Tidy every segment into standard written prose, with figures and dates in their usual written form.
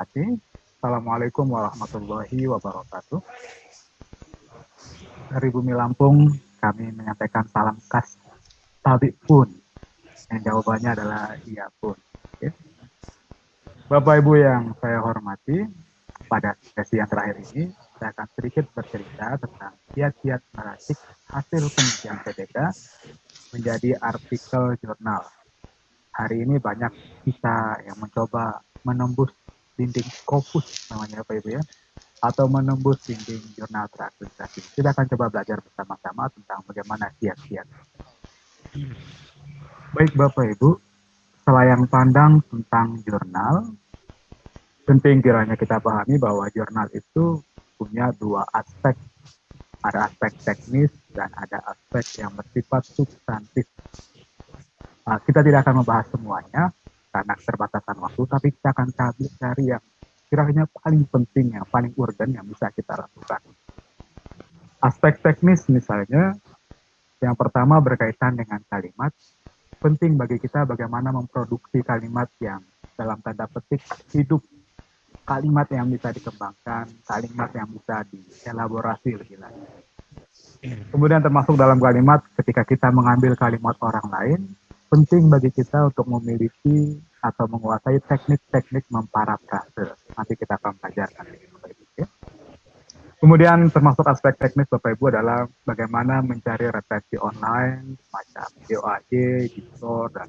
Oke. Assalamualaikum warahmatullahi wabarakatuh. Dari Bumi Lampung, kami menyampaikan salam khas Tabik pun. Yang jawabannya adalah iya pun. Oke. Bapak Ibu yang saya hormati, pada sesi yang terakhir ini, saya akan sedikit bercerita tentang kiat-kiat meracik hasil penelitian PTK menjadi artikel jurnal. Hari ini banyak kita yang mencoba menembus dinding Scopus namanya Bapak Ibu ya, atau menembus dinding jurnal terakreditasi. Kita akan coba belajar bersama-sama tentang bagaimana kiat-kiat. Baik Bapak Ibu, selayang pandang tentang jurnal, penting kiranya kita pahami bahwa jurnal itu punya dua aspek. Ada aspek teknis dan ada aspek yang bersifat substantif. Kita tidak akan membahas semuanya karena keterbatasan waktu, tapi kita akan cari yang kiranya paling penting, yang paling urgent yang bisa kita lakukan. Aspek teknis misalnya, yang pertama berkaitan dengan kalimat. Penting bagi kita bagaimana memproduksi kalimat yang dalam tanda petik hidup, kalimat yang bisa dikembangkan, kalimat yang bisa dielaborasi lebih lanjut. Kemudian termasuk dalam kalimat, ketika kita mengambil kalimat orang lain, penting bagi kita untuk memiliki atau menguasai teknik-teknik memparafrase. Nanti kita akan pelajarkan ini, Bapak Ibu. Ya. Kemudian termasuk aspek teknis Bapak Ibu adalah bagaimana mencari referensi online, macam DOAJ, Gipsor, dan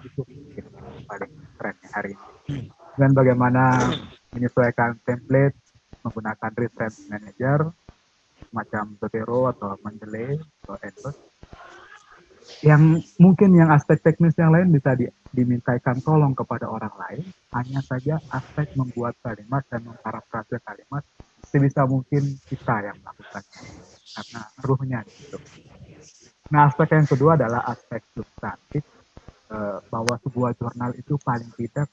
itu mungkin paling trennya hari ini. Dan bagaimana menyesuaikan template menggunakan research manager, macam Zotero atau Mendeley atau Endless. Yang mungkin yang aspek teknis yang lain bisa dimintakan tolong kepada orang lain, hanya saja aspek membuat kalimat dan memparafrase kalimat sebisa mungkin kita yang melakukannya, karena ruhnya gitu. Nah, aspek yang kedua adalah aspek substantif, bahwa sebuah jurnal itu paling tidak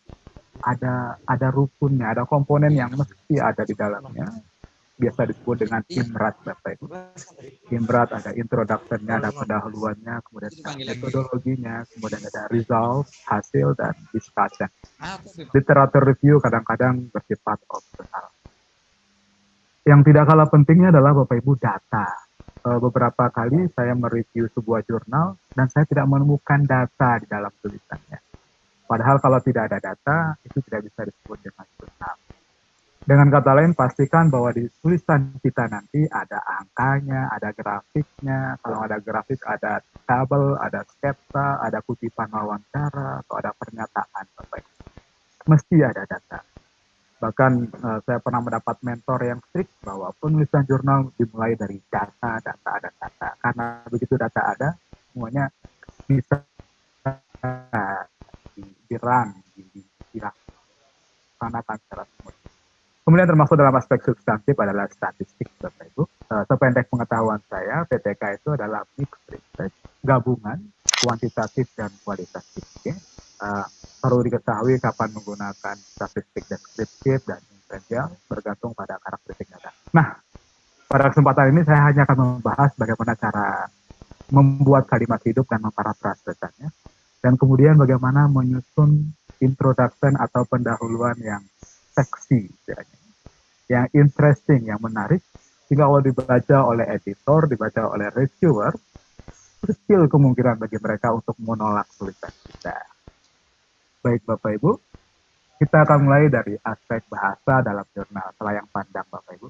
ada rukunnya, ada komponen yang mesti ada di dalamnya. Biasa disebut dengan IMRAT, Bapak Ibu. IMRAT ada introduction-nya, ada pendahuluannya, kemudian ada metodologinya, kemudian ada result, hasil, dan discussion. Literatur review kadang-kadang bersifat opsional. Yang tidak kalah pentingnya adalah Bapak Ibu data. Beberapa kali saya mereview sebuah jurnal dan saya tidak menemukan data di dalam tulisannya. Padahal kalau tidak ada data, itu tidak bisa disebut dengan jurnal. Dengan kata lain, pastikan bahwa di tulisan kita nanti ada angkanya, ada grafiknya. Kalau ada grafik, ada tabel, ada sketsa, ada kutipan wawancara, atau ada pernyataan. Mesti ada data. Bahkan saya pernah mendapat mentor yang strict bahwa penulisan jurnal dimulai dari data, data, dan data. Karena begitu data ada, semuanya bisa dirun, dilaksanakan secara smooth. Kemudian termasuk dalam aspek substantif adalah statistik, Bapak Ibu. Sependek pengetahuan saya, PTK itu adalah mixed research, gabungan kuantitatif dan kualitatif. Okay? Perlu diketahui kapan menggunakan statistik deskriptif dan inferensial, bergantung pada karakteristik data. Nah, pada kesempatan ini saya hanya akan membahas bagaimana cara membuat kalimat hidup dan memparafrasekannya, dan kemudian bagaimana menyusun introduction atau pendahuluan yang seksi, yang interesting, yang menarik, sehingga kalau dibaca oleh editor, dibaca oleh reviewer, kecil kemungkinan bagi mereka untuk menolak tulisan kita. Baik Bapak Ibu, kita akan mulai dari aspek bahasa dalam jurnal, selayang pandang Bapak Ibu.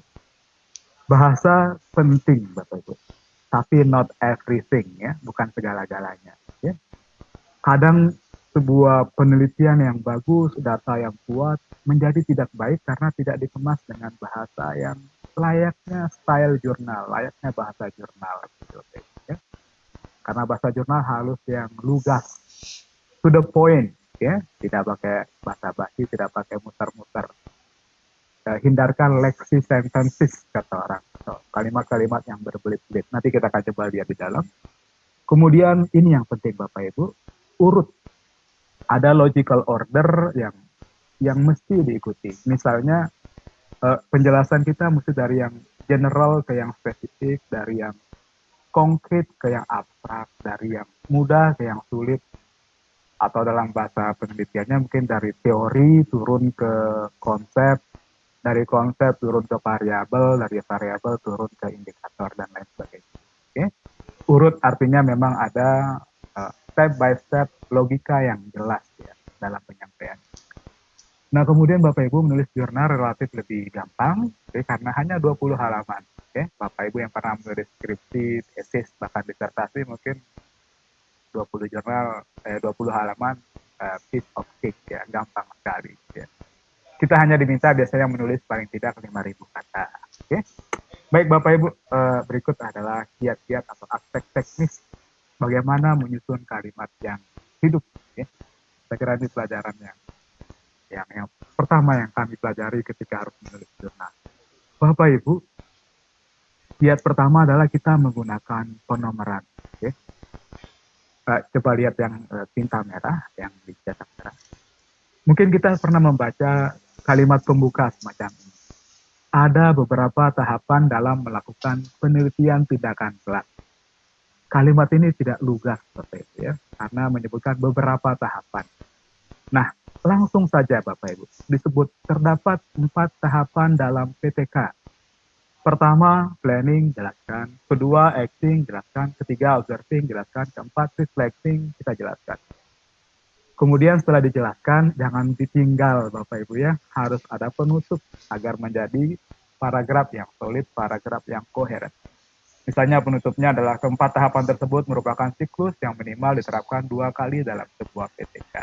Bahasa penting Bapak Ibu, tapi not everything ya, bukan segala-galanya. Ya. Kadang sebuah penelitian yang bagus, data yang kuat, menjadi tidak baik karena tidak dikemas dengan bahasa yang layaknya style jurnal, layaknya bahasa jurnal. Ya. Karena bahasa jurnal halus yang lugas, to the point, ya, tidak pakai basa-basi, tidak pakai muter-muter. Hindarkan leksi sentences, kata orang, kalimat-kalimat yang berbelit-belit. Nanti kita akan coba lihat di dalam. Kemudian ini yang penting Bapak Ibu, urut. Ada logical order yang mesti diikuti. Misalnya penjelasan kita mesti dari yang general ke yang spesifik, dari yang konkret ke yang abstrak, dari yang mudah ke yang sulit. atau dalam bahasa penelitiannya mungkin dari teori turun ke konsep, dari konsep turun ke variabel, dari variabel turun ke indikator dan lain sebagainya. Oke. Urut artinya memang ada step by step logika yang jelas ya dalam penyampaian. Nah, kemudian Bapak Ibu menulis jurnal relatif lebih gampang, karena hanya 20 halaman. Oke, Bapak Ibu yang pernah menulis skripsi, tesis, bahkan disertasi mungkin 20 jurnal, 20 halaman, piece of cake ya, gampang sekali. Ya. Kita hanya diminta biasanya menulis paling tidak 5.000 kata. Oke, baik Bapak Ibu, berikut adalah kiat-kiat atau aspek teknis bagaimana menyusun kalimat yang hidup. Ya. Saya kira ini pelajaran yang pertama yang kami pelajari ketika harus menulis jurnal. Bapak Ibu, kiat pertama adalah kita menggunakan penomoran. Okay. Coba lihat yang tinta merah, yang dicetak merah. Mungkin kita pernah membaca kalimat pembuka semacam ini. Ada beberapa tahapan dalam melakukan penelitian tindakan kelas. Kalimat ini tidak lugas seperti itu ya, karena menyebutkan beberapa tahapan. Nah, langsung saja Bapak Ibu, disebut terdapat 4 tahapan dalam PTK. Pertama, planning, jelaskan. Kedua, acting, jelaskan. Ketiga, observing, jelaskan. Keempat, reflecting, kita jelaskan. Kemudian setelah dijelaskan, jangan ditinggal Bapak Ibu ya, harus ada penutup agar menjadi paragraf yang solid, paragraf yang koheren. Misalnya penutupnya adalah keempat tahapan tersebut merupakan siklus yang minimal diterapkan 2 kali dalam sebuah PTK.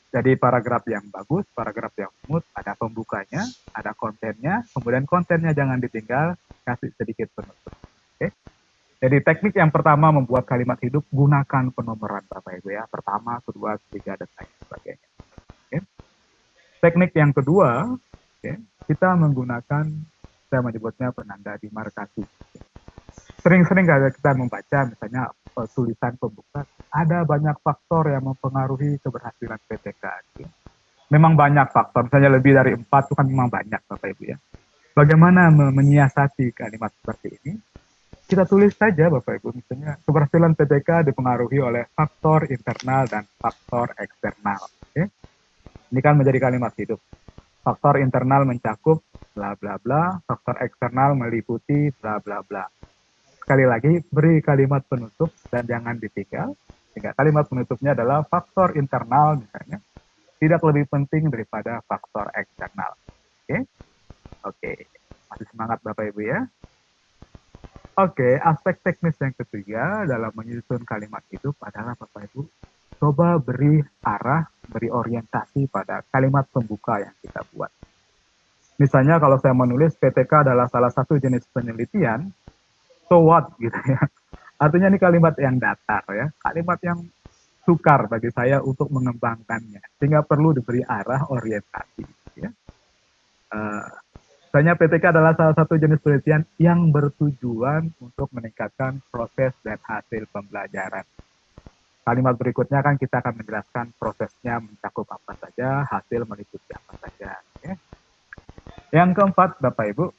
Jadi paragraf yang bagus, paragraf yang smooth, ada pembukanya, ada kontennya, kemudian kontennya jangan ditinggal, kasih sedikit penutup. Oke. Jadi teknik yang pertama membuat kalimat hidup, gunakan penomoran Bapak Ibu ya. Pertama, kedua, ketiga, dan lain sebagainya. Oke. Teknik yang kedua, kita menggunakan, saya menyebutnya penanda demarkasi. Sering-sering kita membaca misalnya tulisan pembuka, ada banyak faktor yang mempengaruhi keberhasilan PTK. Memang banyak faktor, misalnya lebih dari 4 itu kan memang banyak Bapak Ibu ya. Bagaimana menyiasati kalimat seperti ini? Kita tulis saja Bapak Ibu, misalnya keberhasilan PTK dipengaruhi oleh faktor internal dan faktor eksternal. Oke? Ini kan menjadi kalimat hidup. Faktor internal mencakup bla bla bla, faktor eksternal meliputi bla bla bla. Sekali lagi, beri kalimat penutup dan jangan ditinggal. Sehingga kalimat penutupnya adalah faktor internal misalnya tidak lebih penting daripada faktor eksternal. Oke? Oke. Masih semangat Bapak Ibu ya? Oke, aspek teknis yang ketiga dalam menyusun kalimat hidup adalah Bapak Ibu, coba beri arah, beri orientasi pada kalimat pembuka yang kita buat. Misalnya kalau saya menulis PTK adalah salah satu jenis penelitian, so what gitu ya. Artinya ini kalimat yang datar ya, kalimat yang sukar bagi saya untuk mengembangkannya, sehingga perlu diberi arah orientasi. Ya. Misalnya PTK adalah salah satu jenis penelitian yang bertujuan untuk meningkatkan proses dan hasil pembelajaran. Kalimat berikutnya kan kita akan menjelaskan prosesnya mencakup apa saja, hasil meliputi apa saja. Ya. Yang keempat, Bapak Ibu,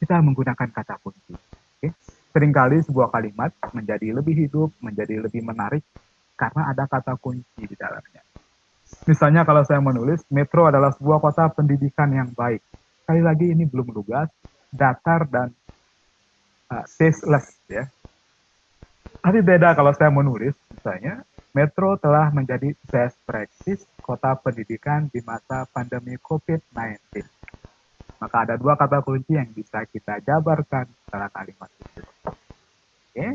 kita menggunakan kata kunci. Okay? Seringkali sebuah kalimat menjadi lebih hidup, menjadi lebih menarik karena ada kata kunci di dalamnya. Misalnya kalau saya menulis, Metro adalah sebuah kota pendidikan yang baik. Sekali lagi ini belum lugas, datar dan tasteless ya. Tapi beda kalau saya menulis, misalnya, Metro telah menjadi best practice kota pendidikan di masa pandemi COVID-19. Maka ada 2 kata kunci yang bisa kita jabarkan setelah kalimat itu. Oke.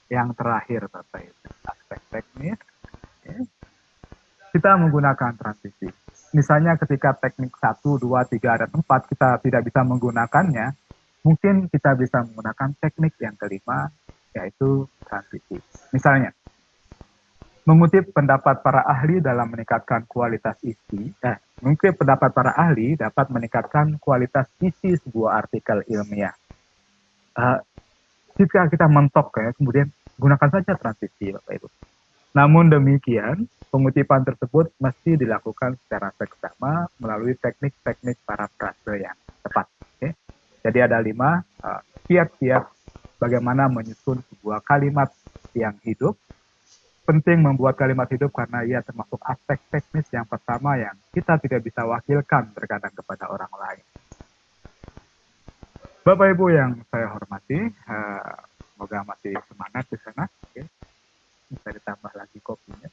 Yang terakhir, Bapak Ibu, aspek teknis. Oke. Kita menggunakan transisi. Misalnya ketika teknik 1, 2, 3, dan 4 kita tidak bisa menggunakannya, mungkin kita bisa menggunakan teknik yang kelima, yaitu transisi. Misalnya, mengutip pendapat para ahli dalam meningkatkan kualitas isi, mengutip pendapat para ahli dapat meningkatkan kualitas isi sebuah artikel ilmiah. Jika kita mentok ya, kemudian gunakan saja transisi, Bapak Ibu. Namun demikian, pengutipan tersebut mesti dilakukan secara seksama melalui teknik-teknik parafrase yang tepat. Okay? Jadi ada 5 kiat-kiat bagaimana menyusun sebuah kalimat yang hidup. penting membuat kalimat hidup karena ia termasuk aspek teknis yang pertama yang kita tidak bisa wakilkan terkadang kepada orang lain. Bapak Ibu yang saya hormati, semoga masih semangat di sana. Oke. Bisa ditambah lagi kopinya.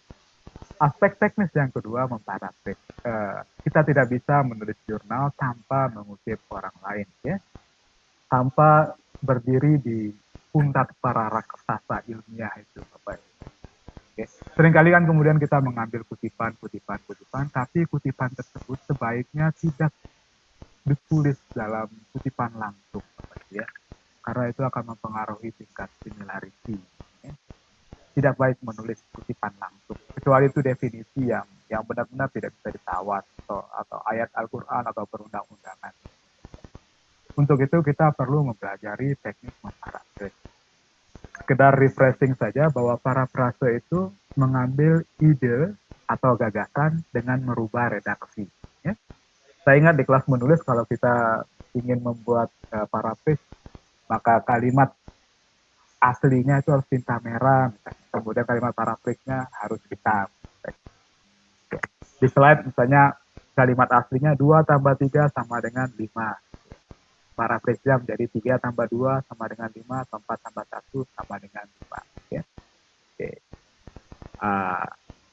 Aspek teknis yang kedua memparafrase. Kita tidak bisa menulis jurnal tanpa mengutip orang lain, ya, tanpa berdiri di pundak para raksasa ilmiah itu, Bapak Ibu. Oke. Seringkali kan kemudian kita mengambil kutipan, tapi kutipan tersebut sebaiknya tidak ditulis dalam kutipan langsung, Bapak Ibu, ya, karena itu akan mempengaruhi tingkat similarity. Ya. Tidak baik menulis kutipan langsung, kecuali itu definisi yang benar-benar tidak bisa ditawar atau ayat Al-Quran atau perundang-undangan. Untuk itu kita perlu mempelajari teknik memparafrase. Sekedar refreshing saja bahwa parafrase itu mengambil ide atau gagasan dengan merubah redaksi. Ya. Saya ingat di kelas menulis kalau kita ingin membuat parafrase, maka kalimat aslinya itu harus tinta merah, kemudian kalimat parafrase-nya harus hitam. Di slide misalnya kalimat aslinya 2 tambah 3 sama dengan 5. Parafrase-nya menjadi 3 tambah 2 sama dengan 5, atau 4 tambah 1 sama dengan 5. Ya. Oke.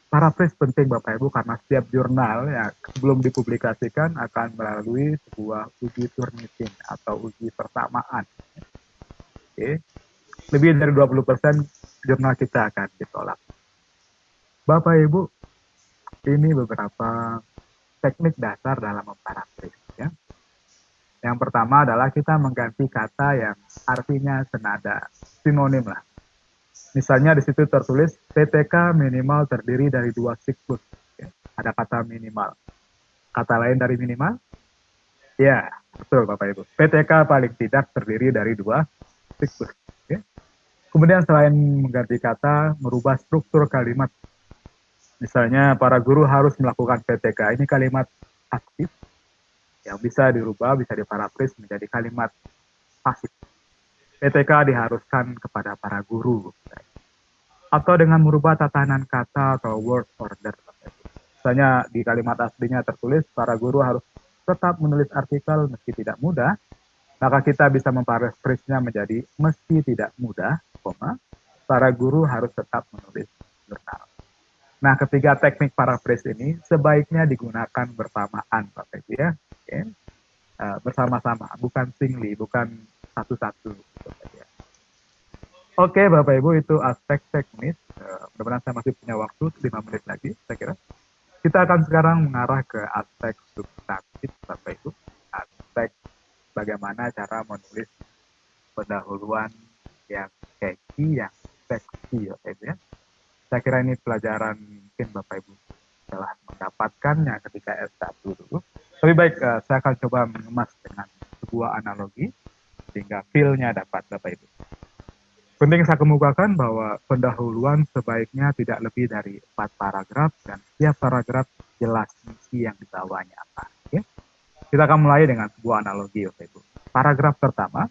Parafrase penting Bapak Ibu karena setiap jurnal yang sebelum dipublikasikan akan melalui sebuah uji Turnitin atau uji persamaan. Oke. Lebih dari 20% jurnal kita akan ditolak. Bapak Ibu, ini beberapa teknik dasar dalam memparafrase. Ya. Yang pertama adalah kita mengganti kata yang artinya senada, sinonim lah. Misalnya di situ tertulis PTK minimal terdiri dari 2 siklus. Ya. Ada kata minimal. Kata lain dari minimal? Ya, betul Bapak Ibu. PTK paling tidak terdiri dari 2 siklus. Ya. Kemudian selain mengganti kata, merubah struktur kalimat. Misalnya para guru harus melakukan PTK. Ini kalimat aktif yang bisa dirubah, bisa diparafrase menjadi kalimat pasif. PTK diharuskan kepada para guru. Atau dengan merubah tatanan kata atau word order. Misalnya di kalimat aslinya tertulis, para guru harus tetap menulis artikel meski tidak mudah, maka kita bisa memparafrase-nya menjadi meski tidak mudah, para guru harus tetap menulis jurnal. Nah, ketiga teknik parafrase ini sebaiknya digunakan bersamaan, Bapak Ibu, ya. Okay. Bersama-sama, bukan singly, bukan satu-satu. Oke, Bapak Ibu, itu aspek teknis. Mudah-mudahan saya masih punya waktu 5 menit lagi, saya kira. Kita akan sekarang mengarah ke aspek substantif, Bapak Ibu. Aspek bagaimana cara menulis pendahuluan yang catchy, yang seksi, Bapak Ibu, ya. Saya kira ini pelajaran mungkin Bapak Ibu telah mendapatkannya ketika S1 dulu. Lebih baik saya akan coba mengemas dengan sebuah analogi sehingga feel-nya dapat Bapak Ibu. Penting saya kemukakan bahwa pendahuluan sebaiknya tidak lebih dari 4 paragraf dan setiap paragraf jelas misi yang dibawanya apa. Ya. Kita akan mulai dengan sebuah analogi Bapak Ibu. Paragraf pertama,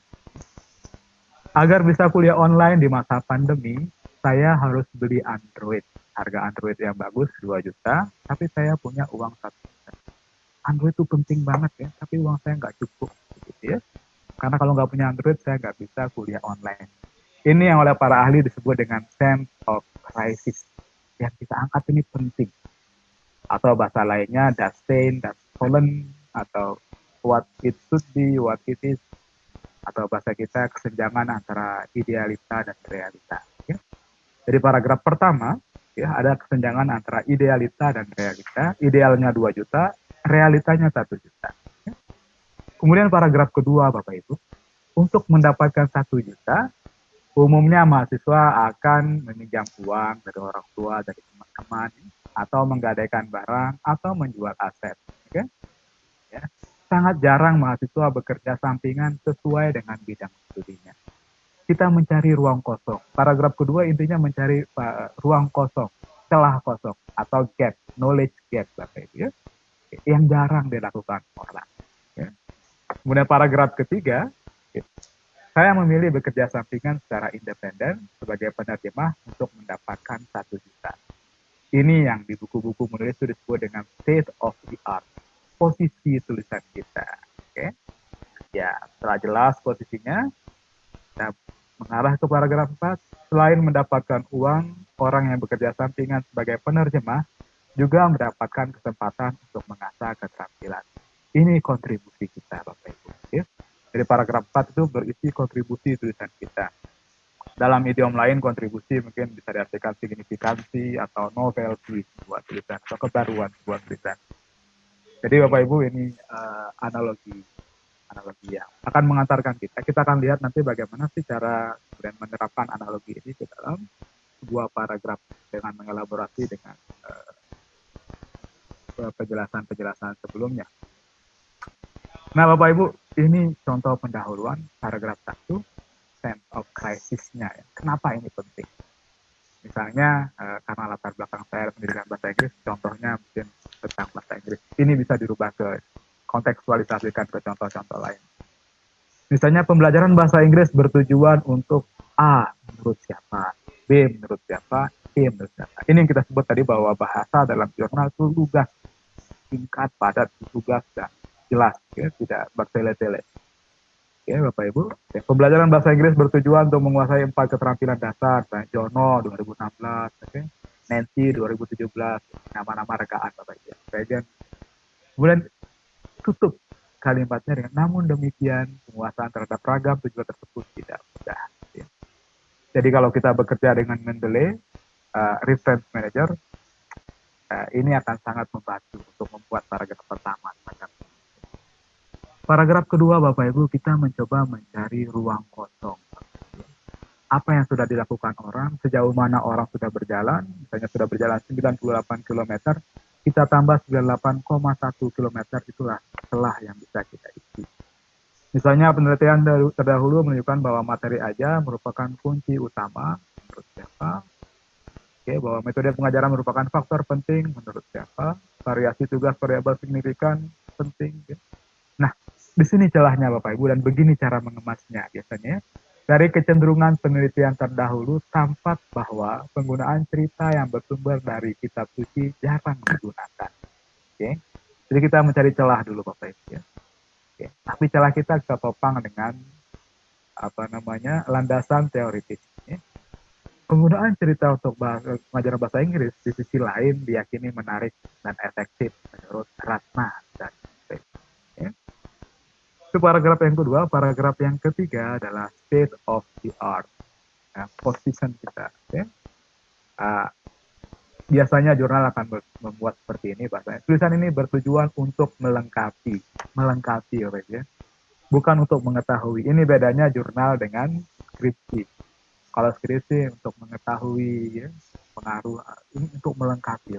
agar bisa kuliah online di masa pandemi, saya harus beli Android. Harga Android yang bagus 2 juta, tapi saya punya uang 1 juta. Android itu penting banget ya, tapi uang saya nggak cukup. Gitu ya. Karena kalau nggak punya Android, saya nggak bisa kuliah online. Ini yang oleh para ahli disebut dengan sense of crisis. Yang kita angkat ini penting. Atau bahasa lainnya, das Sein, das Sollen, atau what it should be, what it is. Atau bahasa kita, kesenjangan antara idealita dan realita. Ya. Jadi paragraf pertama, ya, ada kesenjangan antara idealita dan realita. Idealnya 2 juta, realitanya 1 juta. Ya. Kemudian paragraf kedua, Bapak Ibu, untuk mendapatkan 1 juta, umumnya mahasiswa akan meminjam uang dari orang tua, dari teman-teman, atau menggadaikan barang, atau menjual aset. Okay? Ya. Sangat jarang mahasiswa bekerja sampingan sesuai dengan bidang studinya. Kita mencari ruang kosong. Paragraf kedua intinya mencari ruang kosong, celah kosong, atau gap, knowledge gap, Bapak Ibu, ya, yang jarang dilakukan orang. Ya. Kemudian paragraf ketiga, ya, Saya memilih bekerja sampingan secara independen sebagai penerjemah untuk mendapatkan 1 juta. Ini yang di buku-buku menulis itu disebut dengan state of the art, posisi tulisan kita. Oke, ya setelah jelas posisinya, kita mengarah ke paragraf 4. Selain mendapatkan uang, orang yang bekerja sampingan sebagai penerjemah juga mendapatkan kesempatan untuk mengasah keterampilan. Ini kontribusi kita, Bapak Ibu. Ya. Jadi paragraf 4 itu berisi kontribusi tulisan kita. Dalam idiom lain, kontribusi mungkin bisa diartikan signifikansi atau novelty sebuah tulisan atau kebaruan sebuah tulisan. Jadi Bapak Ibu, ini analogi yang akan mengantarkan kita. Kita akan lihat nanti bagaimana sih cara kemudian menerapkan analogi ini ke dalam sebuah paragraf dengan mengelaborasi dengan penjelasan-penjelasan sebelumnya. Nah Bapak Ibu, ini contoh pendahuluan paragraf 1, sense of crisis-nya. Ya. Kenapa ini penting? Misalnya karena latar belakang saya pendidikan bahasa Inggris, contohnya mungkin tentang bahasa Inggris. Ini bisa dirubah ke kontekstualisasikan ke contoh-contoh lain. Misalnya pembelajaran bahasa Inggris bertujuan untuk A menurut siapa, B menurut siapa, C menurut siapa. Ini yang kita sebut tadi bahwa bahasa dalam jurnal itu lugas, singkat, padat, lugas, dan jelas, ya, tidak bertele-tele. Ya, Bapak Ibu, ya, pembelajaran bahasa Inggris bertujuan untuk menguasai 4 keterampilan dasar, Jono 2016, okay? Nancy 2017, nama-nama rekaan Bapak Ibu. Kemudian tutup kalimatnya dengan namun demikian penguasaan terhadap ragam tujuan tersebut tidak mudah. Ya. Jadi kalau kita bekerja dengan Mendeley, reference manager, ini akan sangat membantu untuk membuat paragraf pertama. Paragraf kedua, Bapak Ibu, kita mencoba mencari ruang kosong. Apa yang sudah dilakukan orang, sejauh mana orang sudah berjalan, misalnya sudah berjalan 98 km, kita tambah 98,1 km, itulah celah yang bisa kita isi. Misalnya penelitian terdahulu menunjukkan bahwa materi aja merupakan kunci utama, menurut siapa? Oke, bahwa metode pengajaran merupakan faktor penting, menurut siapa? Variasi tugas variabel signifikan penting. Nah, di sini celahnya Bapak Ibu, dan begini cara mengemasnya biasanya. Dari kecenderungan penelitian terdahulu, tampak bahwa penggunaan cerita yang bersumber dari kitab suci jarang digunakan. Oke. Jadi kita mencari celah dulu Bapak Ibu ya. Oke. Tapi celah kita topang dengan landasan teoritis. Ya. Penggunaan cerita untuk pengajaran bahasa Inggris di sisi lain diyakini menarik dan efektif menurut Ratna dan ya. Itu paragraf yang kedua. Paragraf yang ketiga adalah state of the art, ya, position kita. Ya. Biasanya jurnal akan membuat seperti ini bahasanya. Tulisan ini bertujuan untuk melengkapi, ya. Bukan untuk mengetahui. Ini bedanya jurnal dengan skripsi. Kalau skripsi untuk mengetahui ya, pengaruh, ini untuk melengkapi,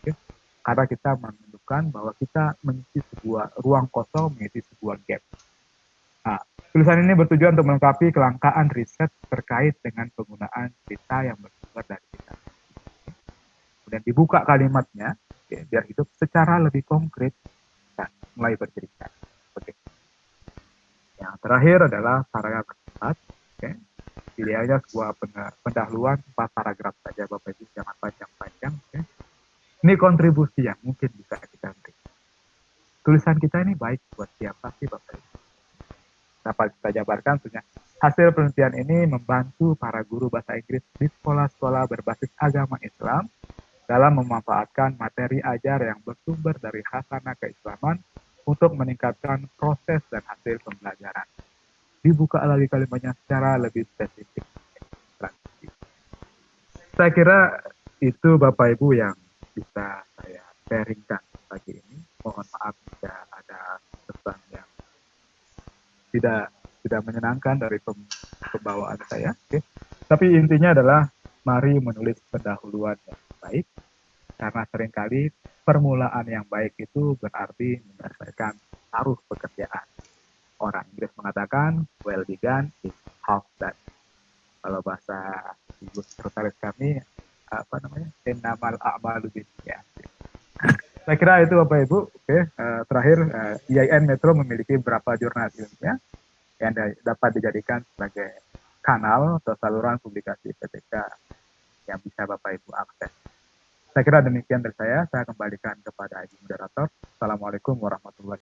ya. Karena kita menunjukkan bahwa kita mengisi sebuah ruang kosong, mengisi sebuah gap. Nah, tulisan ini bertujuan untuk melengkapi kelangkaan riset terkait dengan penggunaan cerita yang bersumber dari kitab. Kemudian dibuka kalimatnya, okay, biar hidup secara lebih konkret dan mulai bercerita. Okay. Yang terakhir adalah paragraf keempat. Okay. Pilihannya sebuah pendahuluan 4 paragraf saja, Bapak Ibu, jangan panjang-panjang. Okay. Ini kontribusi yang mungkin bisa kita berikan. Tulisan kita ini baik buat siapa sih, Bapak Ibu? Dapat kita jabarkan, hasil penelitian ini membantu para guru bahasa Inggris di sekolah-sekolah berbasis agama Islam dalam memanfaatkan materi ajar yang bersumber dari khasanah keislaman untuk meningkatkan proses dan hasil pembelajaran. Dibuka lagi kalimatnya secara lebih spesifik. Saya kira itu Bapak Ibu yang bisa saya sharingkan pagi ini. Mohon maaf jika ada pesan yang tidak menyenangkan dari pembawaan saya. Okay. Tapi intinya adalah mari menulis pendahuluan yang baik, karena seringkali permulaan yang baik itu berarti menyelesaikan taruh pekerjaan. Orang Inggris mengatakan well begun is half done. Kalau bahasa ibu sekretariat kami innamal a'malu binniyat. Saya kira itu Bapak Ibu. Oke, terakhir IAIN Metro memiliki berapa jurnal ilmiah? yang dapat dijadikan sebagai kanal atau saluran publikasi PTK yang bisa Bapak Ibu akses. Saya kira demikian dari saya kembalikan kepada Ibu Moderator. Assalamualaikum warahmatullahi wabarakatuh.